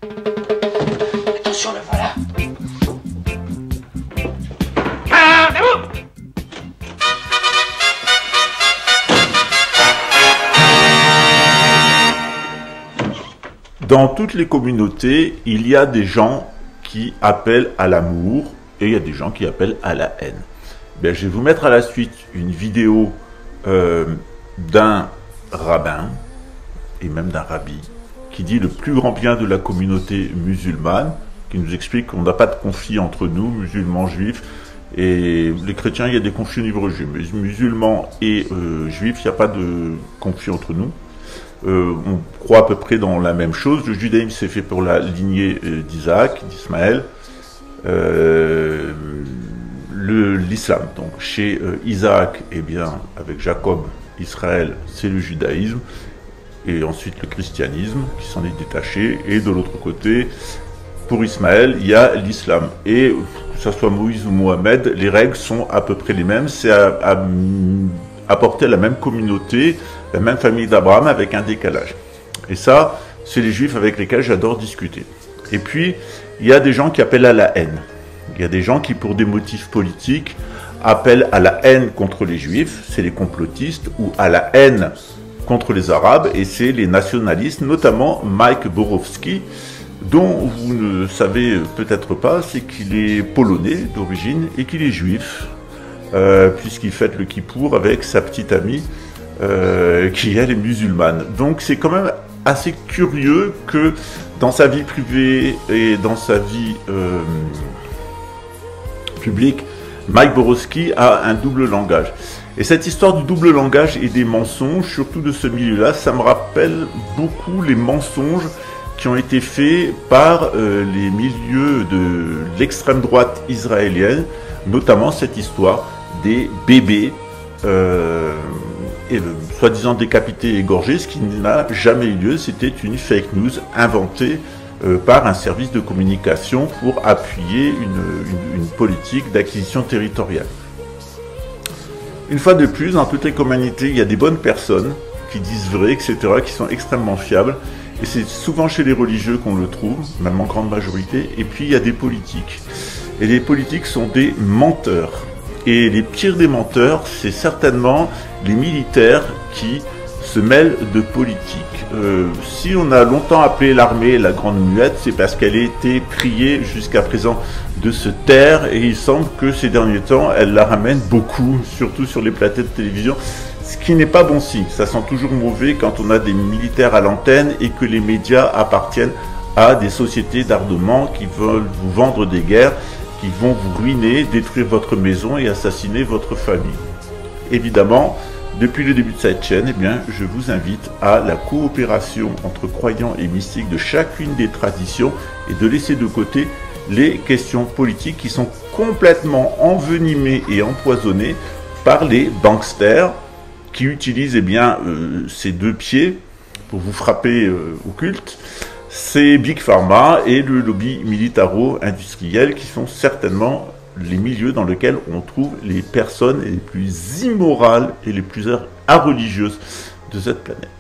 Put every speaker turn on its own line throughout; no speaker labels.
Attention, le voilà. Ah, debout.
Dans toutes les communautés, il y a des gens qui appellent à l'amour et il y a des gens qui appellent à la haine. Bien, je vais vous mettre à la suite une vidéo d'un rabbin et même d'un rabbi qui dit le plus grand bien de la communauté musulmane, qui nous explique qu'on n'a pas de conflit entre nous, musulmans, juifs, et les chrétiens, il y a des conflits au niveau religieux, mais musulmans et juifs, il n'y a pas de conflit entre nous. On croit à peu près dans la même chose. Le judaïsme s'est fait pour la lignée d'Isaac, d'Ismaël. L'islam, donc chez Isaac, eh bien, avec Jacob, Israël, c'est le judaïsme, et ensuite le christianisme qui s'en est détaché, et de l'autre côté, pour Ismaël, il y a l'islam. Et que ce soit Moïse ou Mohamed, les règles sont à peu près les mêmes, c'est apporter à la même communauté, la même famille d'Abraham avec un décalage. Et ça, c'est les juifs avec lesquels j'adore discuter. Et puis, il y a des gens qui appellent à la haine. Il y a des gens qui, pour des motifs politiques, appellent à la haine contre les juifs, c'est les complotistes, ou à la haine contre les arabes, et c'est les nationalistes, notamment Mike Borowski, dont vous ne savez peut-être pas, c'est qu'il est polonais d'origine et qu'il est juif, puisqu'il fête le Kippour avec sa petite amie, qui elle est musulmane. Donc c'est quand même assez curieux que dans sa vie privée et dans sa vie publique, Mike Borowski a un double langage. Et cette histoire du double langage et des mensonges, surtout de ce milieu-là, ça me rappelle beaucoup les mensonges qui ont été faits par les milieux de l'extrême droite israélienne, notamment cette histoire des bébés soi-disant décapités et égorgés, ce qui n'a jamais eu lieu. C'était une fake news inventée par un service de communication pour appuyer une politique d'acquisition territoriale. Une fois de plus, dans toute l'humanité, il y a des bonnes personnes qui disent vrai, etc., qui sont extrêmement fiables, et c'est souvent chez les religieux qu'on le trouve, même en grande majorité, et puis il y a des politiques. Et les politiques sont des menteurs. Et les pires des menteurs, c'est certainement les militaires qui se mêlent de politique. Si on a longtemps appelé l'armée la Grande Muette, c'est parce qu'elle a été priée jusqu'à présent de se taire, et il semble que ces derniers temps, elle la ramène beaucoup, surtout sur les plateaux de télévision, ce qui n'est pas bon signe. Ça sent toujours mauvais quand on a des militaires à l'antenne et que les médias appartiennent à des sociétés d'armement qui veulent vous vendre des guerres, qui vont vous ruiner, détruire votre maison et assassiner votre famille. Évidemment, depuis le début de cette chaîne, eh bien, je vous invite à la coopération entre croyants et mystiques de chacune des traditions et de laisser de côté les questions politiques qui sont complètement envenimées et empoisonnées par les banksters qui utilisent eh bien, ces deux pieds pour vous frapper au culte. C'est Big Pharma et le lobby militaro-industriel qui sont certainement les milieux dans lesquels on trouve les personnes les plus immorales et les plus irreligieuses de cette planète.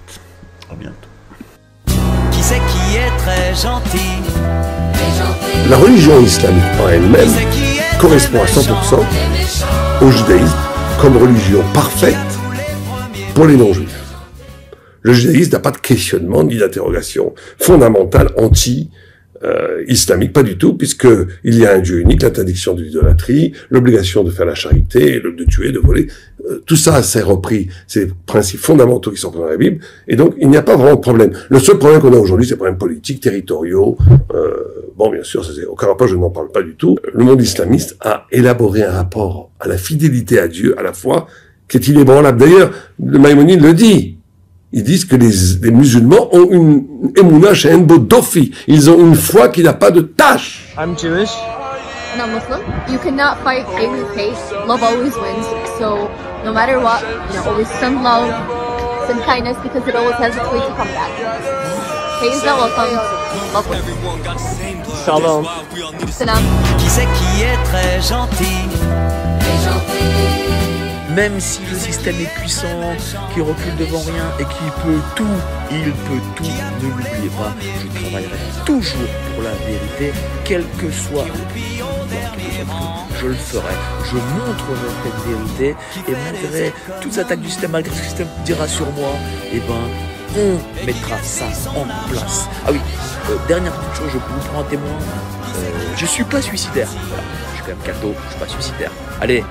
À bientôt.
Qui c'est qui est très gentil?
La religion islamique par elle-même correspond à 100% au judaïsme comme religion parfaite pour les non-juifs. Le judaïsme n'a pas de questionnement ni d'interrogation fondamentale anti-islamique, pas du tout, puisqu'il y a un Dieu unique, l'interdiction de l'idolâtrie, l'obligation de faire la charité, de tuer, de voler. Tout ça, c'est repris, c'est des principes fondamentaux qui sont dans la Bible, et donc il n'y a pas vraiment de problème. Le seul problème qu'on a aujourd'hui, c'est des problèmes politiques, territoriaux. Bon, bien sûr, ça c'est aucun rapport, je n'en parle pas du tout. Le monde islamiste a élaboré un rapport à la fidélité à Dieu, à la foi, qui est inébranlable. D'ailleurs, le Maïmonide le dit. Ils disent que les musulmans ont une émouna she'en bo dofi. Ils ont une foi qui n'a pas de tâche.
I'm Jewish.
And I'm Muslim. You cannot fight angry face. Love always wins. So no matter what, always send love, send kindness, because it always has its way to come back. Pays welcome. Love wins.
Shalom.
Salam.
Qui c'est qui est très gentil?
même si le système est puissant, qui recule devant rien et qui peut tout, il peut tout, ne l'oubliez pas, je travaillerai toujours pour la vérité, quel que soit le prix, je le ferai, je montrerai cette vérité et malgré toute attaque du système, malgré ce que le système dira sur moi, eh ben, on mettra ça en place. Ah oui, dernière petite chose, je vous prends un témoin, je suis pas suicidaire, voilà, je suis quand même caldo, je suis pas suicidaire. Allez.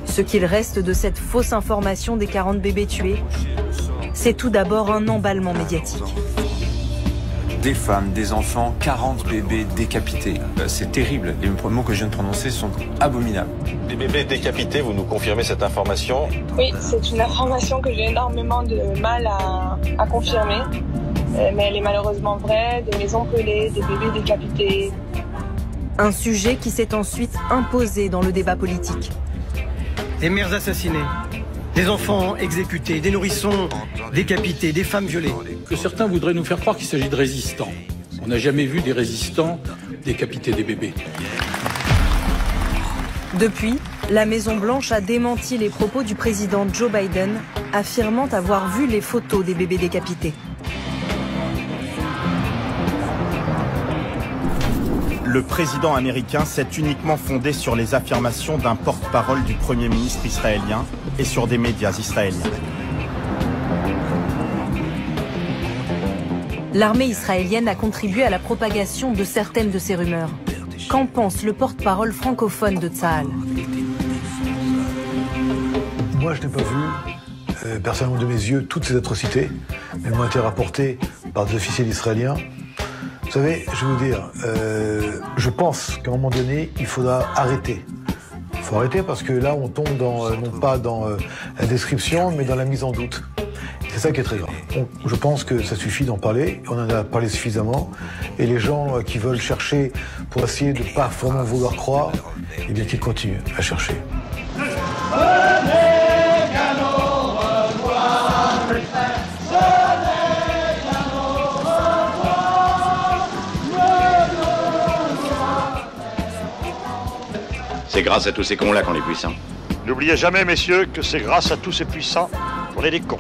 Ce qu'il reste de cette fausse information des 40 bébés tués, c'est tout d'abord un emballement médiatique.
Des femmes, des enfants, 40 bébés décapités. C'est terrible. Les mots que je viens de prononcer sont abominables.
Les bébés décapités, vous nous confirmez cette information?
Oui, c'est une information que j'ai énormément de mal à confirmer. Mais elle est malheureusement vraie. Des maisons brûlées, des bébés décapités.
Un sujet qui s'est ensuite imposé dans le débat politique.
Des mères assassinées, des enfants exécutés, des nourrissons décapités, des femmes violées.
Que certains voudraient nous faire croire qu'il s'agit de résistants. On n'a jamais vu des résistants décapiter des bébés.
Depuis, la Maison-Blanche a démenti les propos du président Joe Biden, affirmant avoir vu les photos des bébés décapités.
Le président américain s'est uniquement fondé sur les affirmations d'un porte-parole du Premier ministre israélien et sur des médias israéliens.
L'armée israélienne a contribué à la propagation de certaines de ces rumeurs. Qu'en pense le porte-parole francophone de Tsahal?
Moi, je n'ai pas vu, personnellement de mes yeux, toutes ces atrocités. Elles m'ont été rapportées par des officiels israéliens. Vous savez, je vais vous dire, je pense qu'à un moment donné, il faudra arrêter. Il faut arrêter parce que là, on tombe dans, non pas dans la description, mais dans la mise en doute. C'est ça qui est très grave. Je pense que ça suffit d'en parler, on en a parlé suffisamment, et les gens qui veulent chercher pour essayer de ne pas vraiment vouloir croire, eh bien qu'ils continuent à chercher.
C'est grâce à tous ces cons-là qu'on est puissants.
N'oubliez jamais, messieurs, que c'est grâce à tous ces puissants qu'on est des cons.